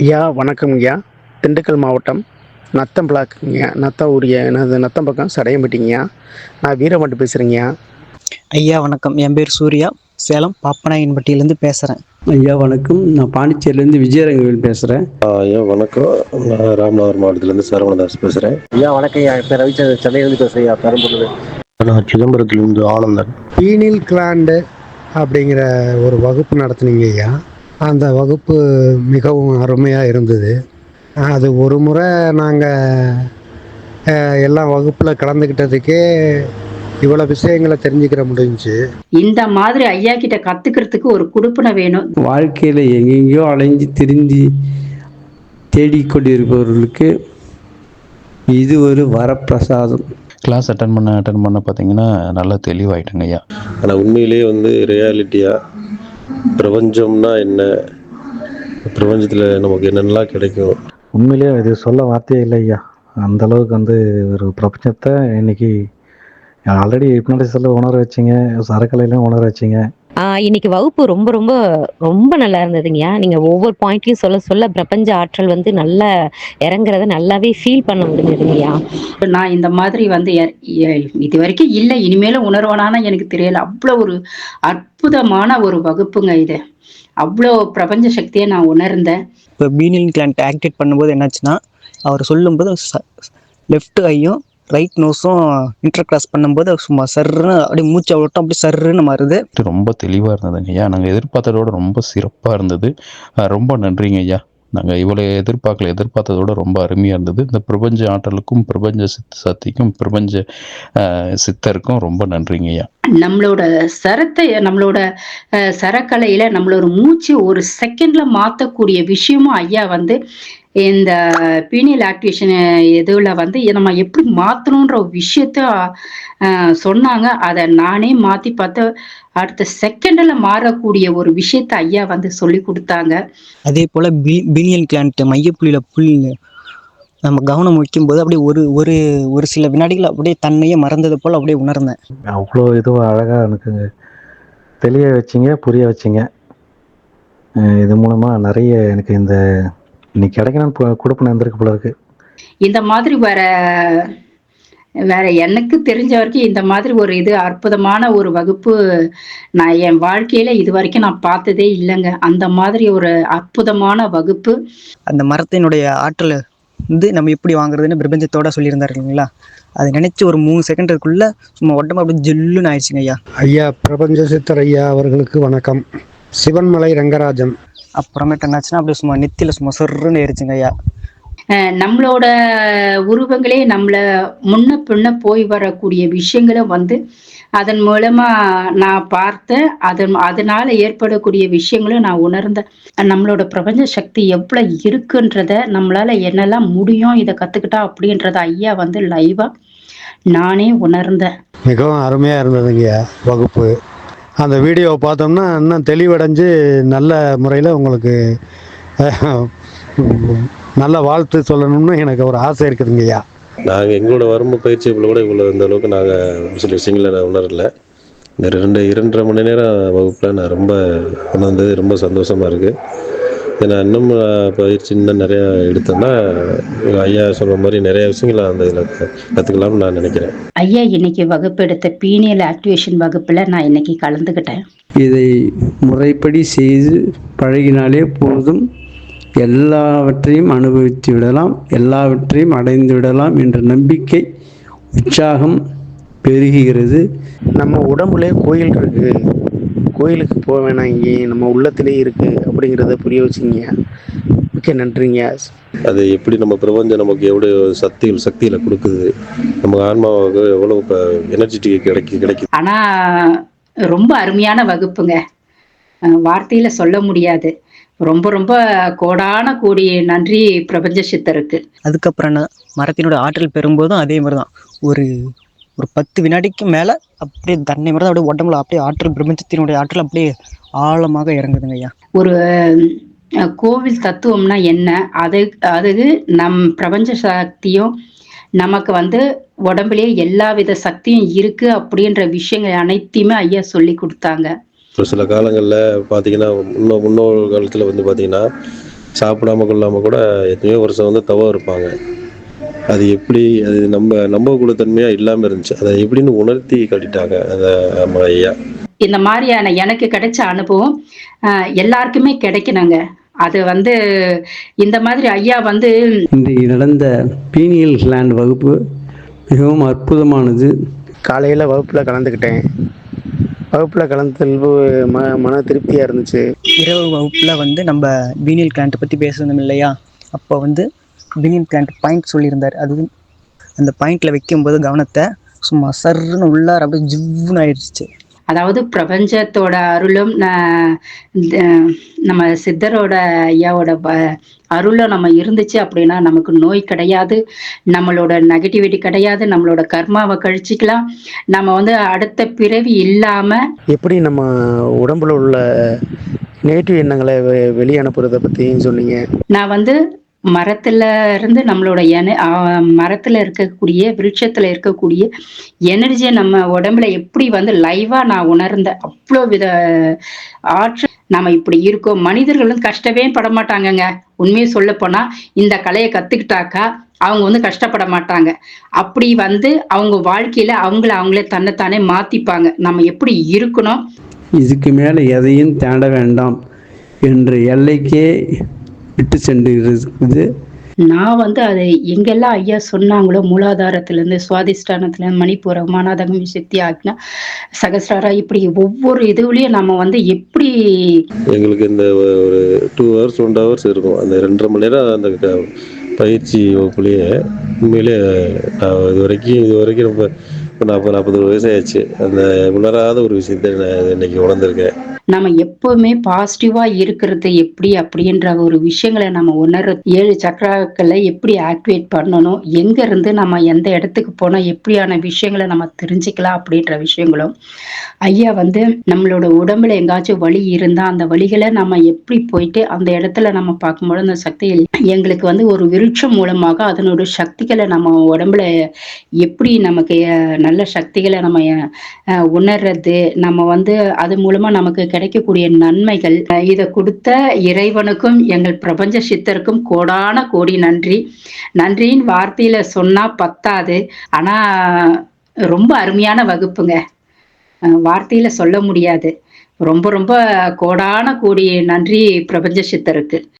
ஐயா வணக்கம் ஐயா. திண்டுக்கல் மாவட்டம் நத்தம் பிளாக்குங்கய்யா. நத்தம் ஊரியா எனது நத்தம் பக்கம் சடையம்பட்டிங்கய்யா. நான் வீரமட்டு பேசுகிறேங்கய்யா. ஐயா வணக்கம். என் பேர் சூர்யா. சேலம் பாப்பநாயன்பட்டியிலேருந்து பேசுகிறேன். ஐயா வணக்கம். நான் பாண்டிச்சேரியிலேருந்து விஜயரங்கவேல் பேசுகிறேன். ஐயா வணக்கம். நான் ராமநாதபுரம் மாவட்டத்திலேருந்து சரவணதாஸ் பேசுகிறேன். ஐயா வணக்கம். ஐயா என் பேர் ரவிச்சந்திரன், சென்னையிலேருந்து பேசுகிறேன். ஐயா பெரம்பலூர். நான் சிதம்பரத்திலிருந்து ஆனந்தன். பீனில் கிளாண்டு அப்படிங்கிற ஒரு வகுப்பு நடத்துனீங்க ஐயா. அந்த வகுப்பு மிகவும் அருமையாக இருந்தது. அது ஒரு முறை நாங்கள் எல்லா வகுப்பில் கலந்துக்கிட்டதுக்கே இவ்வளோ விஷயங்களை தெரிஞ்சுக்கிற முடிஞ்சுச்சு. இந்த மாதிரி ஐயா கிட்ட கத்துக்கிறதுக்கு ஒரு குடுப்பினை வேணும். வாழ்க்கையில் எங்கெங்கேயோ அலைஞ்சு திரிஞ்சு தேடிக்கொண்டிருப்பவர்களுக்கு இது ஒரு வரப்பிரசாதம். கிளாஸ் அட்டன் பண்ண பார்த்தீங்கன்னா நல்லா தெளிவாயிட்டுங்க ஐயா. ஆனால் உண்மையிலேயே ரியாலிட்டியாக பிரபஞ்சம்னா என்ன, பிரபஞ்சத்தில் நமக்கு என்னென்னலாம் கிடைக்கும், உண்மையிலேயே இது சொல்ல வார்த்தையே இல்லை ஐயா. அந்த அளவுக்கு ஒரு பிரபஞ்சத்தை இன்னைக்கு ஆல்ரெடி ஹிப்னாட்டிசத்தில் உணர வச்சிங்க, சரக்கலையிலும் உணர வச்சிங்க. இன்னைக்கு வகுப்பு ரொம்ப ரொம்ப ரொம்ப நல்லா இருந்ததுங்கய்யா. நீங்க ஒவ்வொரு பாயிண்ட்லையும் சொல்ல சொல்ல பிரபஞ்ச ஆற்றல் நல்லா இறங்குறத நல்லாவே ஃபீல் பண்ண முடிஞ்சதுங்கய்யா. நான் இந்த மாதிரி இது வரைக்கும் இல்லை, இனிமேலும் உணர்வானான்னு எனக்கு தெரியல. அவ்வளோ ஒரு அற்புதமான ஒரு வகுப்புங்க இது. அவ்வளோ பிரபஞ்ச சக்தியை நான் உணர்ந்தேன். இப்போ பீனியல் கிளாண்ட் ஆக்டிவேட் பண்ணும்போது என்னாச்சுன்னா, அவர் சொல்லும்போது லெஃப்ட் ஐயும் ரைட் நோஸும் இன்டர் கிராஸ் பண்ணும்போது சும்மா சர்ன்னு அப்படியே மூச்சை விட்டோம், அப்படி சர்ன்னு மாறுது. ரொம்ப தெளிவாக இருந்ததுங்க ஐயா. நாங்கள் எதிர்பார்த்ததோட ரொம்ப சிறப்பாக இருந்தது. ரொம்ப நன்றிங்க ஐயா. நாங்கள் இவ்வளோ எதிர்பார்த்ததோட ரொம்ப அருமையாக இருந்தது. இந்த பிரபஞ்ச ஆற்றலுக்கும் பிரபஞ்ச சக்திக்கும் பிரபஞ்ச சித்தருக்கும் ரொம்ப நன்றிங்க ஐயா. நம்மளோட சரக்கலையில நம்மளோட மூச்சு ஒரு செகண்ட்ல மாத்தக்கூடிய விஷயமும் ஐயா இந்த பீனியல் ஆக்டிவேஷன் இதுல நம்ம எப்படி மாத்தணும்ன்ற ஒரு விஷயத்த சொன்னாங்க. அதை நானே மாத்தி பார்த்து அடுத்த செகண்ட்ல மாறக்கூடிய ஒரு விஷயத்த ஐயா சொல்லி கொடுத்தாங்க. அதே போல பீனியல் கிளாண்ட் மையப்புள்ளியில நம்ம கவனம் வைக்கும்போது அப்படியே ஒரு ஒரு ஒரு சில வினாடிகள் அப்படியே தன்னையே மறந்தது போல் அப்படியே உணர்ந்தேன். அவ்வளோ இதுவும் அழகாக எனக்கு தெளிய வச்சிங்க, புரிய வச்சிங்க. இது மூலமாக நிறைய எனக்கு இன்னைக்கு கிடைக்கணும்னு கொடுப்பன இருந்திருக்கு போல இருக்கு. இந்த மாதிரி வேற எனக்கு தெரிஞ்ச வரைக்கும் இந்த மாதிரி ஒரு அற்புதமான ஒரு வகுப்பு நான் என் வாழ்க்கையில இது வரைக்கும் நான் பார்த்ததே இல்லைங்க. அந்த மாதிரி ஒரு அற்புதமான வகுப்பு. அந்த மரத்தினுடைய ஆற்றலை நம்ம எப்படி வாங்குறதுன்னு பிரபஞ்சத்தோட சொல்லியிருந்தாரு இல்லைங்களா? அதை நினைச்சு ஒரு 3 செகண்டுக்குள்ள சும்மா உடம்பு அப்படி ஜில்லுன்னு ஆயிடுச்சுங்க ஐயா. ஐயா பிரபஞ்ச சித்தர் ஐயா அவர்களுக்கு வணக்கம். சிவன்மலை ரங்கராஜன். அப்புறமேட்டு என்னாச்சுன்னா அப்படியே சும்மா நெத்தியில சும்மா சொர்ன்னு ஏறிச்சுங்க ஐயா. நம்மளோட உருவங்களே நம்மள முன்ன பின்ன போய் வரக்கூடிய விஷயங்களும் அதன் மூலமா நான் பார்த்தேன். அதனால ஏற்படக்கூடிய விஷயங்களும் நான் உணர்ந்தேன். நம்மளோட பிரபஞ்ச சக்தி எவ்வளவு இருக்குன்றத, நம்மளால என்னெல்லாம் முடியும் இதை கத்துக்கிட்டா அப்படின்றத ஐயா லைவா நானே உணர்ந்தேன். மிகவும் அருமையா இருந்ததுங்க வகுப்பு. அந்த வீடியோவை பார்த்தோம்னா இன்னும் தெளிவடைஞ்சு நல்ல முறையில் உங்களுக்கு நல்ல வாழ்த்து சொல்லணும்னு எனக்கு ஒரு ஆசை இருக்குதுங்கய்யா. நாங்கள் எங்களோட வரம்பு பயிற்சி கூட இந்த அளவுக்கு நாங்கள் சில விஷயங்களை நான் உணரலை. இந்த 2.5 மணி நேரம் வகுப்பில் நான் ரொம்ப உணர்ந்தது ரொம்ப சந்தோஷமாக இருக்குது. நான் இன்னும் பயிற்சி இன்னும் நிறையா எடுத்தேன்னா ஐயா சொல்கிற மாதிரி நிறைய விஷயங்களை அந்த இதில் கற்றுக்கலாம்னு நான் நினைக்கிறேன். ஐயா இன்னைக்கு வகுப்பு எடுத்த பீனியல் ஆக்டிவேஷன் வகுப்பில் நான் இன்னைக்கு கலந்துக்கிட்டேன். இதை முறைப்படி செய்து பழகினாலே போதும், எல்லாவற்றையும் அனுபவித்து விடலாம், எல்லாவற்றையும் அடைந்து விடலாம் என்ற நம்பிக்கை, உற்சாகம் பெருகுகிறது. நம்ம உடம்புலே கோயில் இருக்குது, கோயிலுக்கு போக வேணாம், இங்கே நம்ம உள்ளத்திலே இருக்குது அப்படிங்கிறத புரிய வச்சுங்க. மிக்க நன்றிங்க. அது எப்படி நம்ம பிரபஞ்சம் நமக்கு எவ்வளோ சக்தியில் கொடுக்குது, நம்ம ஆன்மாவுக்கு எவ்வளோ எனர்ஜெட்டிக் கிடைக்குது. ஆனால் ரொம்ப அருமையான வகுப்புங்க, வார்த்தையில சொல்ல முடியாது. ரொம்ப ரொம்ப கோடான கோடி நன்றி பிரபஞ்ச சித்தருக்கு. அதுக்கப்புறம் மரத்தினோட ஆற்றல் பெறும்போதும் அதே மாதிரிதான் ஒரு 10 வினாடிக்கு மேல அப்படியே தன்னை மாதிரி அப்படியே உடம்புல அப்படியே ஆற்றல், பிரபஞ்சத்தினுடைய ஆற்றல் அப்படியே ஆழமாக இறங்குதுங்க ஐயா. ஒரு கோவில் தத்துவம்னா என்ன, அதுக்கு நம் பிரபஞ்ச சக்தியும் நமக்கு உடம்புலயே எல்லா வித சக்தியும் இருக்கு அப்படின்ற விஷயங்கள் அனைத்தையுமே ஐயா சொல்லி கொடுத்தாங்க. ஒரு சில காலங்களில் பார்த்தீங்கன்னா முன்னோர் காலத்தில் பார்த்தீங்கன்னா சாப்பிடாம கொள்ளாமல் கூட எத்தனையோ வருஷம் வந்து தவம் இருப்பாங்க. அது எப்படி அது நம்பக்கூடிய தன்மையாக இல்லாமல் இருந்துச்சு. அதை எப்படின்னு உணர்த்தி காட்டிட்டாங்க அதை நம்ம ஐயா. இந்த மாதிரியான எனக்கு கிடைச்ச அனுபவம் எல்லாருக்குமே கிடைக்கணுங்க. அது வந்து இந்த மாதிரி ஐயா வந்து இன்றைக்கு நடந்த பீனியல் கிளாண்ட் வகுப்பு மிகவும் அற்புதமானது. காலையில் வகுப்பில் கலந்துக்கிட்டேன். வகுப்பில் கலந்தது மன திருப்தியாக இருந்துச்சு. இரவு வகுப்பில் வந்து நம்ம பீனியல் கிளாண்ட்டை பற்றி பேசுனோம் இல்லையா, அப்போ வந்து பீனியல் கிளாண்ட் பாயிண்ட் சொல்லியிருந்தார். அது அந்த பாயிண்டில் வைக்கும்போது கவனத்தை சும்மா சர்ன்னு உள்ளார அப்படியே ஜிவ்னு ஆயிடுச்சு. அதாவது பிரபஞ்சத்தோட அருளும் நம்ம சித்தரோட ஐயாவோட அருளும் நம்ம இருந்துச்சு அப்படின்னா நமக்கு நோய் கிடையாது, நம்மளோட நெகட்டிவிட்டி கிடையாது, நம்மளோட கர்மாவை கழிச்சிக்கலாம். நம்ம வந்து அடுத்த பிறவி இல்லாம எப்படி நம்ம உடம்புல உள்ள நெகட்டிவ் எண்ணங்களை வெளியே அனுப்புறதை பற்றியும் சொன்னீங்க. நான் வந்து மரத்துல இருந்து நம்மளோட மரத்துல இருக்கக்கூடிய விருட்சத்துல இருக்கக்கூடிய எனர்ஜியை நம்ம உடம்புல எப்படி வந்து லைவா நான் உணர்ந்தேன். அவ்வளோ வித ஆற்றல் நம்ம இப்படி இருக்கோம். மனிதர்களும் கஷ்டமே பட மாட்டாங்கங்க. உண்மையை சொல்ல போனா இந்த கலையை கத்துக்கிட்டாக்கா அவங்க வந்து கஷ்டப்பட மாட்டாங்க. அப்படி வந்து அவங்க வாழ்க்கையில அவங்களே தன்னைத்தானே மாத்திப்பாங்க. நம்ம எப்படி இருக்கணும், இதுக்கு மேலே எதையும் தேட வேண்டாம் என்ற எல்லைக்கே விட்டு சென்று இருக்குது. நான் வந்து அதை எங்கெல்லாம் ஐயா சொன்னாங்களோ, மூலாதாரத்திலேருந்து சுவாதிஷ்டானத்துலேருந்து மணிப்பூரம் மானாதகம் சக்தி ஆக்னா சகசிராரா இப்படி ஒவ்வொரு இதுலயும் நம்ம வந்து எப்படி எங்களுக்கு இந்த ஒரு 2 hours 1 hours இருக்கும். அந்த 2.5 மணி நேரம் அந்த பயிற்சி வகுப்புலேயே உண்மையிலே நான் இது வரைக்கும் ரொம்ப 40 வயசாகிடுச்சு. அந்த உணராத ஒரு விஷயத்தை நான் இன்னைக்கு உணர்ந்திருக்கேன். நம்ம எப்பவுமே பாசிட்டிவா இருக்கிறது எப்படி அப்படின்ற ஒரு விஷயங்களை நம்ம உணர்ற 7 சக்கராக்களை எப்படி ஆக்டிவேட் பண்ணணும், எங்க இருந்து நம்ம எந்த இடத்துக்கு போனா எப்படியான விஷயங்களை நம்ம தெரிஞ்சுக்கலாம் அப்படின்ற விஷயங்களும் ஐயா வந்து நம்மளோட உடம்புல எங்காச்சும் வலி இருந்தா அந்த வலிகளை நம்ம எப்படி போயிட்டு அந்த இடத்துல நம்ம பார்க்கும்போது அந்த சக்திகள் எங்களுக்கு வந்து ஒரு விருட்சம் மூலமாக அதனோட சக்திகளை நம்ம உடம்புல எப்படி நமக்கு நல்ல சக்திகளை நம்ம உணர்றது, நம்ம வந்து அது மூலமா நமக்கு கிடைக்கக்கூடிய நன்மைகள். இதை கொடுத்த இறைவனுக்கும் எங்கள் பிரபஞ்ச சித்தருக்கும் கோடான கோடி நன்றி. நன்றியின் வார்த்தையில சொன்னா பத்தாது. ஆனா ரொம்ப அருமையான வகுப்புங்க. வார்த்தையில சொல்ல முடியாது. ரொம்ப ரொம்ப கோடான கோடி நன்றி பிரபஞ்ச சித்தருக்கு.